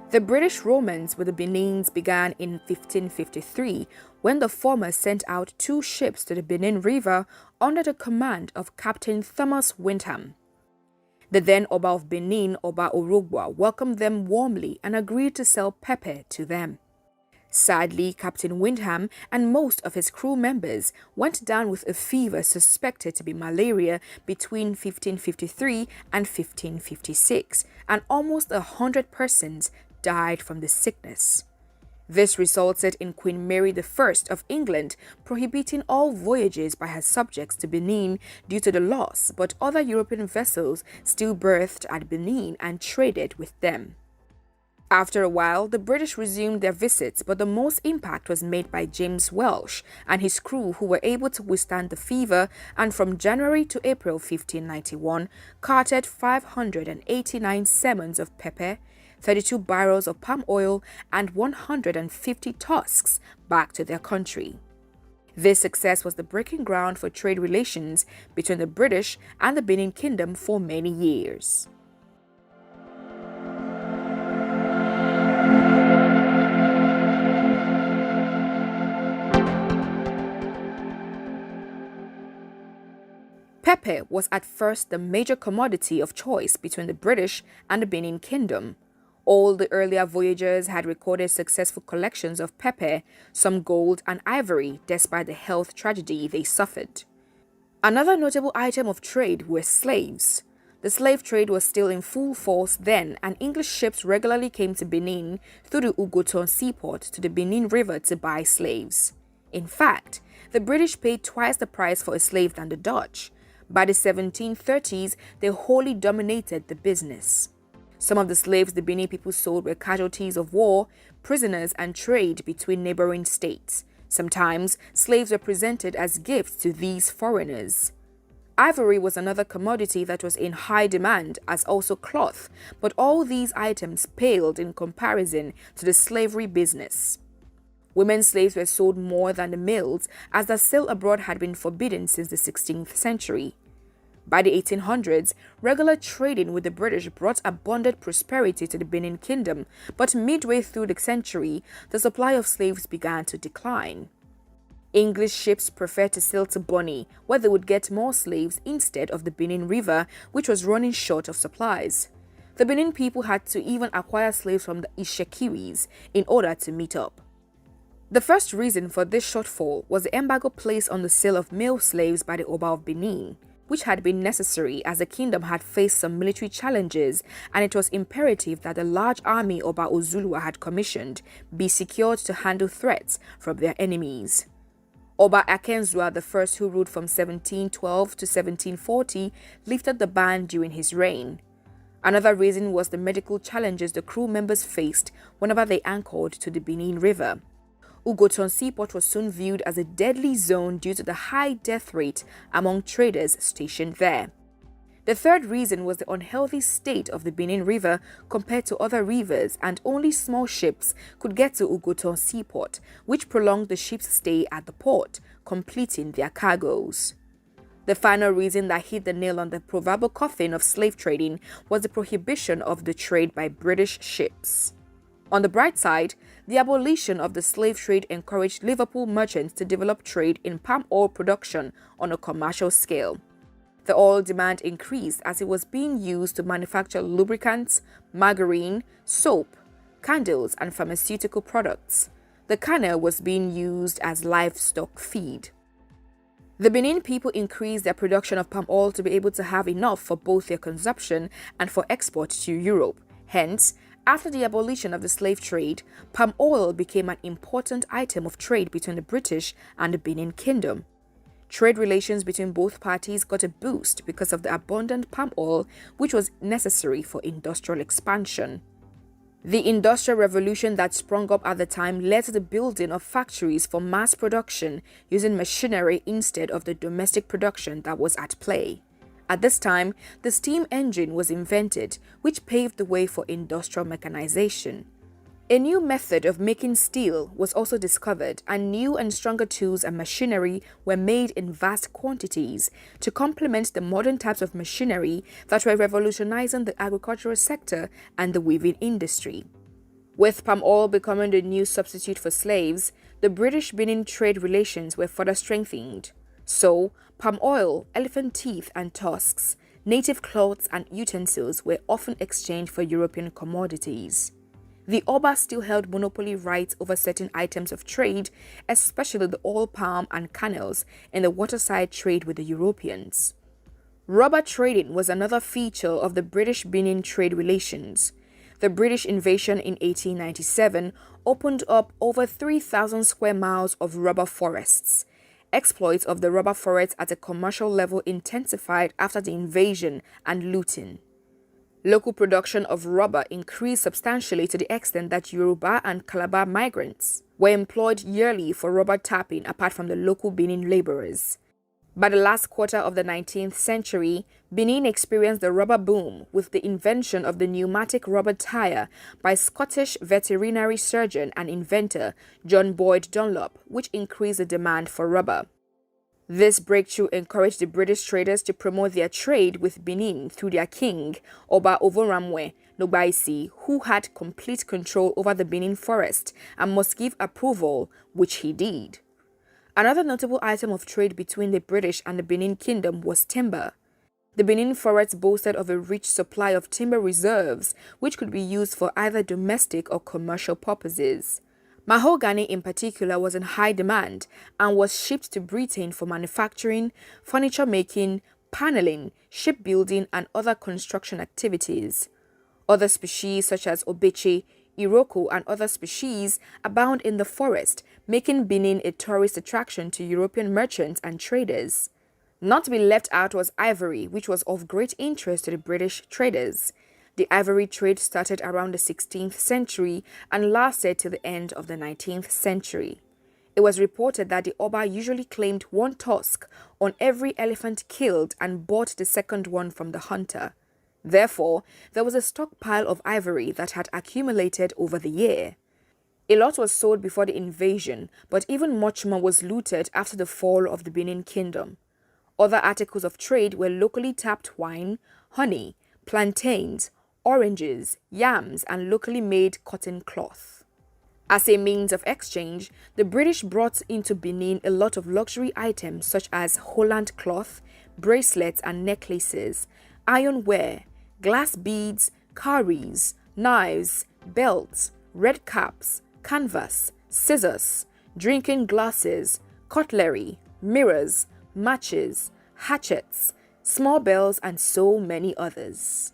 The British romance with the Benins began in 1553 when the former sent out 2 ships to the Benin River under the command of Captain Thomas Windham. The then Oba of Benin, Oba Orogwa, welcomed them warmly and agreed to sell pepper to them. Sadly, Captain Windham and most of his crew members went down with a fever suspected to be malaria between 1553 and 1556, and almost 100 persons died from the sickness. This resulted in Queen Mary I of England prohibiting all voyages by her subjects to Benin due to the loss, but other European vessels still berthed at Benin and traded with them. After a while, the British resumed their visits, but the most impact was made by James Welsh and his crew, who were able to withstand the fever and from January to April 1591 carted 589 semmons of pepper, 32 barrels of palm oil, and 150 tusks back to their country. This success was the breaking ground for trade relations between the British and the Benin Kingdom for many years. Pepper was at first the major commodity of choice between the British and the Benin Kingdom. All the earlier voyagers had recorded successful collections of pepper, some gold and ivory, despite the health tragedy they suffered. Another notable item of trade were slaves. The slave trade was still in full force then, and English ships regularly came to Benin through the Ugoton seaport to the Benin River to buy slaves. In fact, the British paid twice the price for a slave than the Dutch. By the 1730s, they wholly dominated the business. Some of the slaves the Benin people sold were casualties of war, prisoners, and trade between neighboring states. Sometimes, slaves were presented as gifts to these foreigners. Ivory was another commodity that was in high demand, as also cloth, but all these items paled in comparison to the slavery business. Women slaves were sold more than the males, as the sale abroad had been forbidden since the 16th century. By the 1800s, regular trading with the British brought abundant prosperity to the Benin Kingdom, but midway through the century, the supply of slaves began to decline. English ships preferred to sail to Bonny, where they would get more slaves instead of the Benin River, which was running short of supplies. The Benin people had to even acquire slaves from the Ishekiris in order to meet up. The first reason for this shortfall was the embargo placed on the sale of male slaves by the Oba of Benin, which had been necessary as the kingdom had faced some military challenges, and it was imperative that the large army Oba Ozulua had commissioned be secured to handle threats from their enemies. Oba Akenzua I, who ruled from 1712 to 1740, lifted the ban during his reign. Another reason was the medical challenges the crew members faced whenever they anchored to the Benin River. Ugoton Seaport was soon viewed as a deadly zone due to the high death rate among traders stationed there. The third reason was the unhealthy state of the Benin River compared to other rivers, and only small ships could get to Ugoton Seaport, which prolonged the ships' stay at the port, completing their cargoes. The final reason that hit the nail on the proverbial coffin of slave trading was the prohibition of the trade by British ships. On the bright side, the abolition of the slave trade encouraged Liverpool merchants to develop trade in palm oil production on a commercial scale. The oil demand increased as it was being used to manufacture lubricants, margarine, soap, candles, and pharmaceutical products. The kernel was being used as livestock feed. The Benin people increased their production of palm oil to be able to have enough for both their consumption and for export to Europe. Hence, after the abolition of the slave trade, palm oil became an important item of trade between the British and the Benin Kingdom. Trade relations between both parties got a boost because of the abundant palm oil, which was necessary for industrial expansion. The Industrial Revolution that sprung up at the time led to the building of factories for mass production using machinery instead of the domestic production that was at play. At this time, the steam engine was invented, which paved the way for industrial mechanization. A new method of making steel was also discovered, and new and stronger tools and machinery were made in vast quantities to complement the modern types of machinery that were revolutionizing the agricultural sector and the weaving industry. With palm oil becoming the new substitute for slaves, the British-Benin trade relations were further strengthened. So, palm oil, elephant teeth and tusks, native cloths and utensils were often exchanged for European commodities. The Oba still held monopoly rights over certain items of trade, especially the oil palm and canals in the waterside trade with the Europeans. Rubber trading was another feature of the British-Benin trade relations. The British invasion in 1897 opened up over 3,000 square miles of rubber forests. Exploits of the rubber forests at a commercial level intensified after the invasion and looting. Local production of rubber increased substantially to the extent that Yoruba and Calabar migrants were employed yearly for rubber tapping apart from the local Benin laborers. By the last quarter of the 19th century, Benin experienced the rubber boom with the invention of the pneumatic rubber tire by Scottish veterinary surgeon and inventor John Boyd Dunlop, which increased the demand for rubber. This breakthrough encouraged the British traders to promote their trade with Benin through their king, Oba Ovoramwe Nobaisi, who had complete control over the Benin forest and must give approval, which he did. Another notable item of trade between the British and the Benin Kingdom was timber. The Benin forest boasted of a rich supply of timber reserves, which could be used for either domestic or commercial purposes. Mahogany in particular was in high demand and was shipped to Britain for manufacturing, furniture making, paneling, shipbuilding, and other construction activities. Other species such as obeche, iroko, and other species abound in the forest, making Benin a tourist attraction to European merchants and traders. Not to be left out was ivory, which was of great interest to the British traders. The ivory trade started around the 16th century and lasted till the end of the 19th century. It was reported that the Oba usually claimed one tusk on every elephant killed and bought the second one from the hunter. Therefore, there was a stockpile of ivory that had accumulated over the year. A lot was sold before the invasion, but even much more was looted after the fall of the Benin Kingdom. Other articles of trade were locally tapped wine, honey, plantains, oranges, yams, and locally made cotton cloth. As a means of exchange, the British brought into Benin a lot of luxury items such as Holland cloth, bracelets and necklaces, ironware, glass beads, cowries, knives, belts, red caps, canvas, scissors, drinking glasses, cutlery, mirrors, matches, hatchets, small bells, and so many others.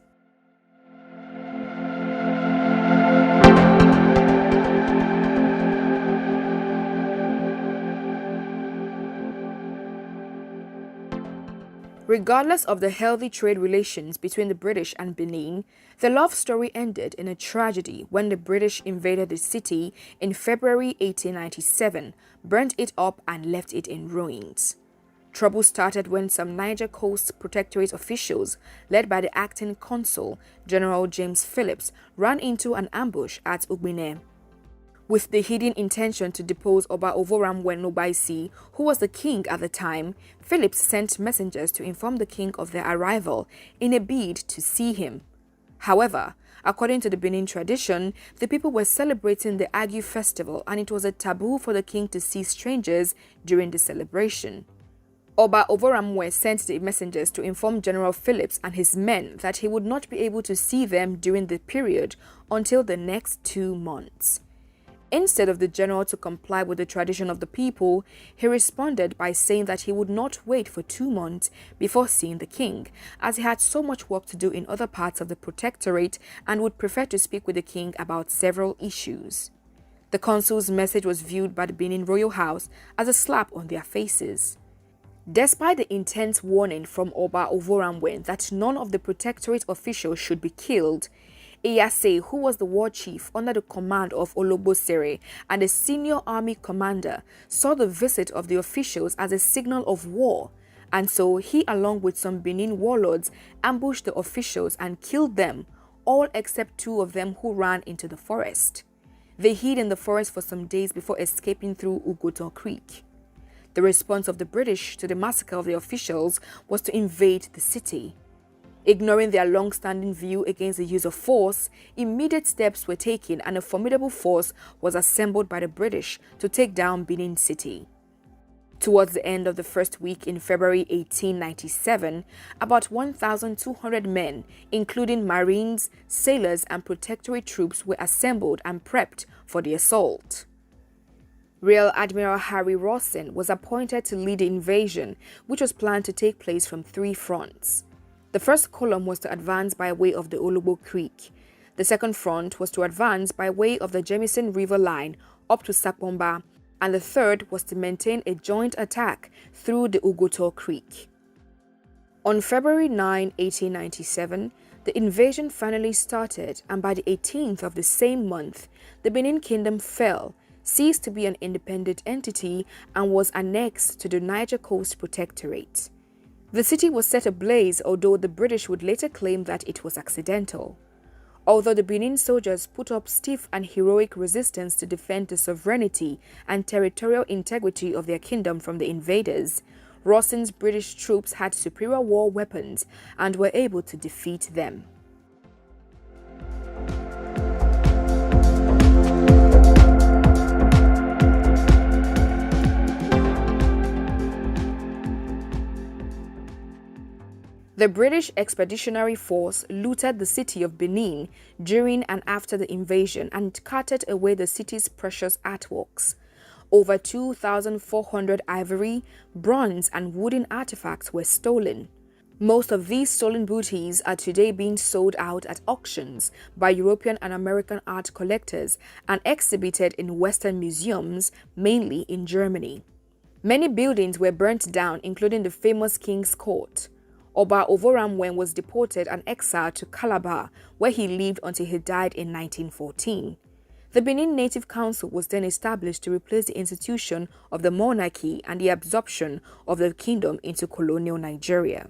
Regardless of the healthy trade relations between the British and Benin, the love story ended in a tragedy when the British invaded the city in February 1897, burnt it up and left it in ruins. Trouble started when some Niger Coast Protectorate officials, led by the acting consul, General James Phillips, ran into an ambush at Ugbine. With the hidden intention to depose Oba Ovoramwe Nobaisi, who was the king at the time, Phillips sent messengers to inform the king of their arrival in a bid to see him. However, according to the Benin tradition, the people were celebrating the Agu festival and it was a taboo for the king to see strangers during the celebration. Oba Ovoramwe sent the messengers to inform General Phillips and his men that he would not be able to see them during the period until the next 2 months. Instead of the general to comply with the tradition of the people, he responded by saying that he would not wait for 2 months before seeing the king, as he had so much work to do in other parts of the protectorate and would prefer to speak with the king about several issues. The consul's message was viewed by the Benin royal house as a slap on their faces. Despite the intense warning from Oba Ovoramwe that none of the protectorate officials should be killed, Iyase, who was the war chief under the command of Olobosere and a senior army commander, saw the visit of the officials as a signal of war, and so he, along with some Benin warlords, ambushed the officials and killed them, all except 2 of them who ran into the forest. They hid in the forest for some days before escaping through Ugoton Creek. The response of the British to the massacre of the officials was to invade the city. Ignoring their long-standing view against the use of force, immediate steps were taken and a formidable force was assembled by the British to take down Benin City. Towards the end of the first week in February 1897, about 1,200 men, including Marines, sailors, and protectorate troops, were assembled and prepped for the assault. Rear Admiral Harry Rawson was appointed to lead the invasion, which was planned to take place from 3 fronts. The first column was to advance by way of the Olobo Creek. The second front was to advance by way of the Jemison River line up to Sakbomba, and the third was to maintain a joint attack through the Ugoto Creek. On February 9, 1897, the invasion finally started, and by the 18th of the same month, the Benin Kingdom fell, ceased to be an independent entity, and was annexed to the Niger Coast Protectorate. The city was set ablaze, although the British would later claim that it was accidental. Although the Benin soldiers put up stiff and heroic resistance to defend the sovereignty and territorial integrity of their kingdom from the invaders, Rawson's British troops had superior war weapons and were able to defeat them. The British Expeditionary Force looted the city of Benin during and after the invasion and carted away the city's precious artworks. Over 2,400 ivory, bronze, and wooden artifacts were stolen. Most of these stolen booties are today being sold out at auctions by European and American art collectors and exhibited in Western museums, mainly in Germany. Many buildings were burnt down, including the famous King's Court. Oba Ovoramwen was deported and exiled to Calabar, where he lived until he died in 1914. The Benin Native Council was then established to replace the institution of the monarchy and the absorption of the kingdom into colonial Nigeria.